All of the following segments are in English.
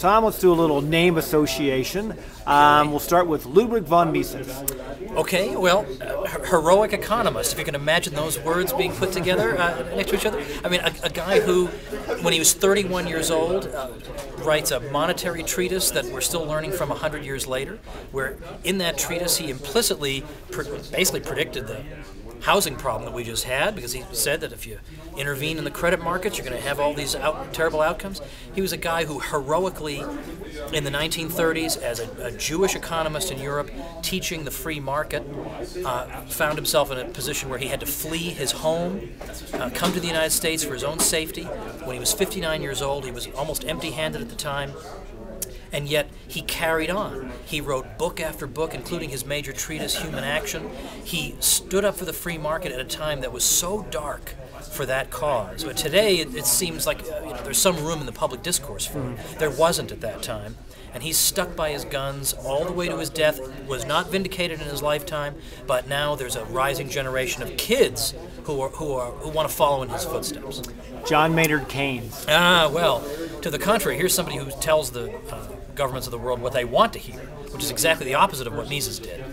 Tom, let's do a little name association. We'll start with Ludwig von Mises. Okay, well, heroic economist, if you can imagine those words being put together next to each other. I mean, a guy who, when he was 31 years old, writes a monetary treatise that we're still learning from 100 years later, where in that treatise he implicitly basically predicted the housing problem that we just had, because he said that if you intervene in the credit markets, you're going to have all these terrible outcomes. He was a guy who heroically, in the 1930s, as a Jewish economist in Europe, teaching the free market, found himself in a position where he had to flee his home, come to the United States for his own safety. When he was 59 years old, he was almost empty-handed at the time. And yet he carried on. He wrote book after book, including his major treatise, Human Action. He stood up for the free market at a time that was so dark for that cause. But today it seems like there's some room in the public discourse for it. There wasn't at that time. And he's stuck by his guns all the way to his death, was not vindicated in his lifetime, but now there's a rising generation of kids who want to follow in his footsteps. John Maynard Keynes. Well, to the contrary, here's somebody who tells the governments of the world what they want to hear, which is exactly the opposite of what Mises did.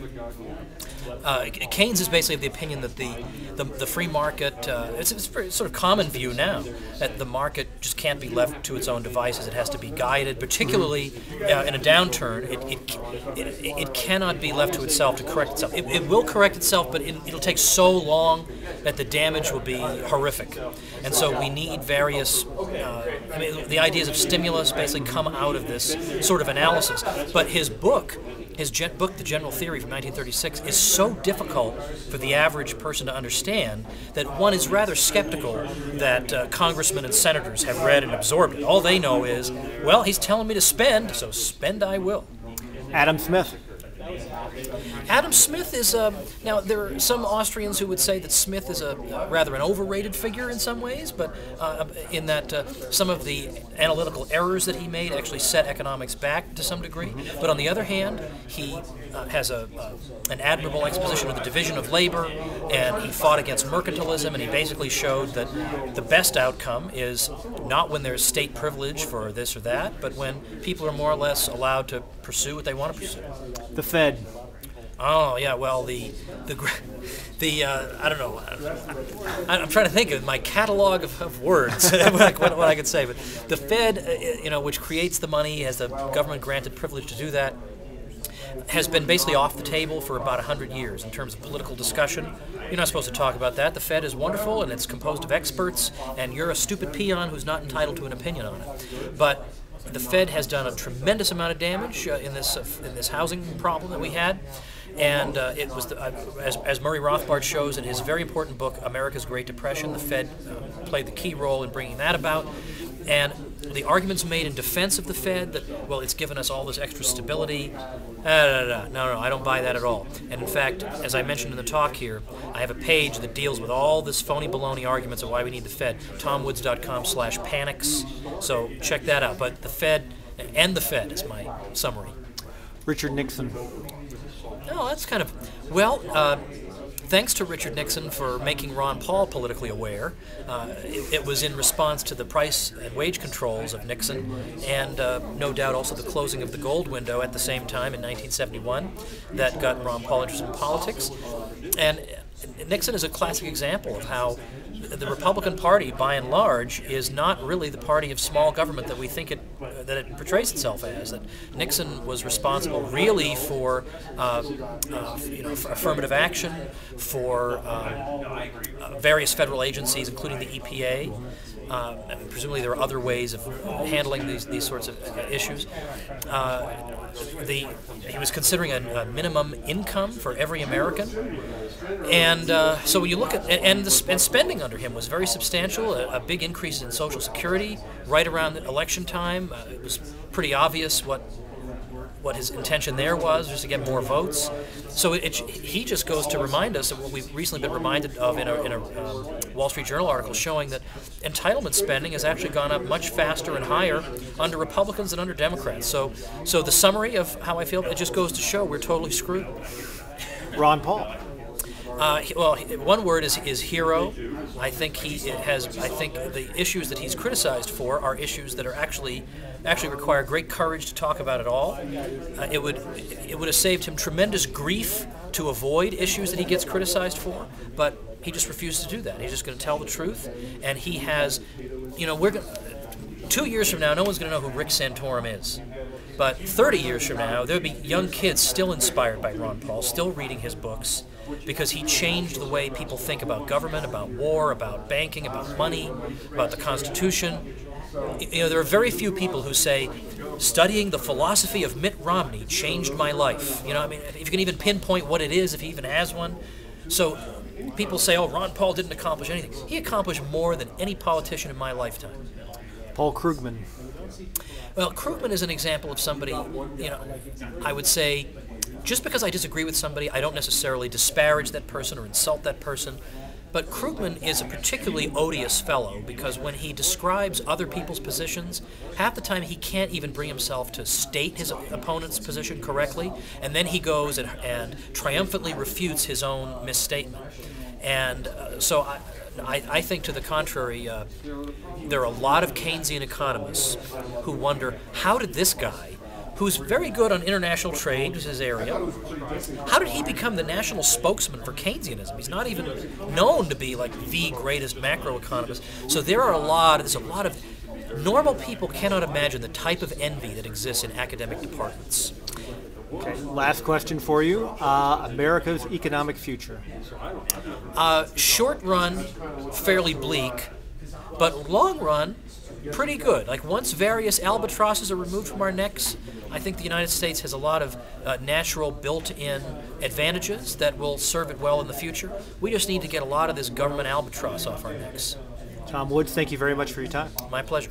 Keynes is basically of the opinion that the free market, it's a very sort of common view now, that the market just can't be left to its own devices. It has to be guided, particularly in a downturn. It cannot be left to itself to correct itself. It will correct itself, but it'll take so long that the damage will be horrific. And so we need various, the ideas of stimulus basically come out of this sort of analysis. But his book, The General Theory from 1936, is so difficult for the average person to understand that one is rather skeptical that congressmen and senators have read and absorbed it. All they know is, well, he's telling me to spend, so spend I will. Adam Smith. Adam Smith is now there are some Austrians who would say that Smith is rather an overrated figure in some ways, but in that some of the analytical errors that he made actually set economics back to some degree. But on the other hand, he has an admirable exposition of the division of labor, and he fought against mercantilism, and he basically showed that the best outcome is not when there's state privilege for this or that, but when people are more or less allowed to pursue what they want to pursue. The Fed. Oh yeah, well the I don't know. I'm trying to think of my catalog of words, what I could say. But the Fed, which creates the money, has the government-granted privilege to do that, has been basically off the table for about 100 years in terms of political discussion. You're not supposed to talk about that. The Fed is wonderful, and it's composed of experts, and you're a stupid peon who's not entitled to an opinion on it. But the Fed has done a tremendous amount of damage in this housing problem that we had. And it was, as Murray Rothbard shows in his very important book, America's Great Depression, the Fed played the key role in bringing that about. And the arguments made in defense of the Fed that, well, it's given us all this extra stability, no, I don't buy that at all. And in fact, as I mentioned in the talk here, I have a page that deals with all this phony baloney arguments of why we need the Fed, tomwoods.com/panics, so check that out. But the Fed is my summary. Richard Nixon. No, that's kind of, well, thanks to Richard Nixon for making Ron Paul politically aware. It was in response to the price and wage controls of Nixon, and no doubt also the closing of the gold window at the same time in 1971 that got Ron Paul interested in politics. And Nixon is a classic example of how the Republican Party, by and large, is not really the party of small government that we think that it portrays itself as. That Nixon was responsible really for, for affirmative action, for various federal agencies, including the EPA. Presumably there are other ways of handling these sorts of issues. He was considering a minimum income for every American, and so when you look at and spending under him was very substantial. A big increase in Social Security right around the election time. It was pretty obvious what his intention there was, just to get more votes. So he just goes to remind us of what we've recently been reminded of in a Wall Street Journal article showing that entitlement spending has actually gone up much faster and higher under Republicans than under Democrats. So the summary of how I feel, it just goes to show we're totally screwed. Ron Paul. One word is hero. I think the issues that he's criticized for are issues that are actually require great courage to talk about at all. It would have saved him tremendous grief to avoid issues that he gets criticized for, but he just refuses to do that. He's just going to tell the truth, and he has, 2 years from now, no one's going to know who Rick Santorum is. But 30 years from now, there'll be young kids still inspired by Ron Paul, still reading his books, because he changed the way people think about government, about war, about banking, about money, about the Constitution. There are very few people who say, studying the philosophy of Mitt Romney changed my life. If you can even pinpoint what it is, if he even has one. So people say, oh, Ron Paul didn't accomplish anything. He accomplished more than any politician in my lifetime. Paul Krugman. Well, Krugman is an example of somebody, I would say, just because I disagree with somebody, I don't necessarily disparage that person or insult that person. But Krugman is a particularly odious fellow because when he describes other people's positions, half the time he can't even bring himself to state his opponent's position correctly, and then he goes and triumphantly refutes his own misstatement. And so I think, to the contrary, there are a lot of Keynesian economists who wonder, how did this guy, who's very good on international trade, which is his area, how did he become the national spokesman for Keynesianism? He's not even known to be like the greatest macroeconomist. So there's a lot of normal people cannot imagine the type of envy that exists in academic departments. Okay, last question for you. America's economic future. Short run, fairly bleak, but long run, pretty good. Like once various albatrosses are removed from our necks, I think the United States has a lot of natural built-in advantages that will serve it well in the future. We just need to get a lot of this government albatross off our necks. Tom Woods, thank you very much for your time. My pleasure.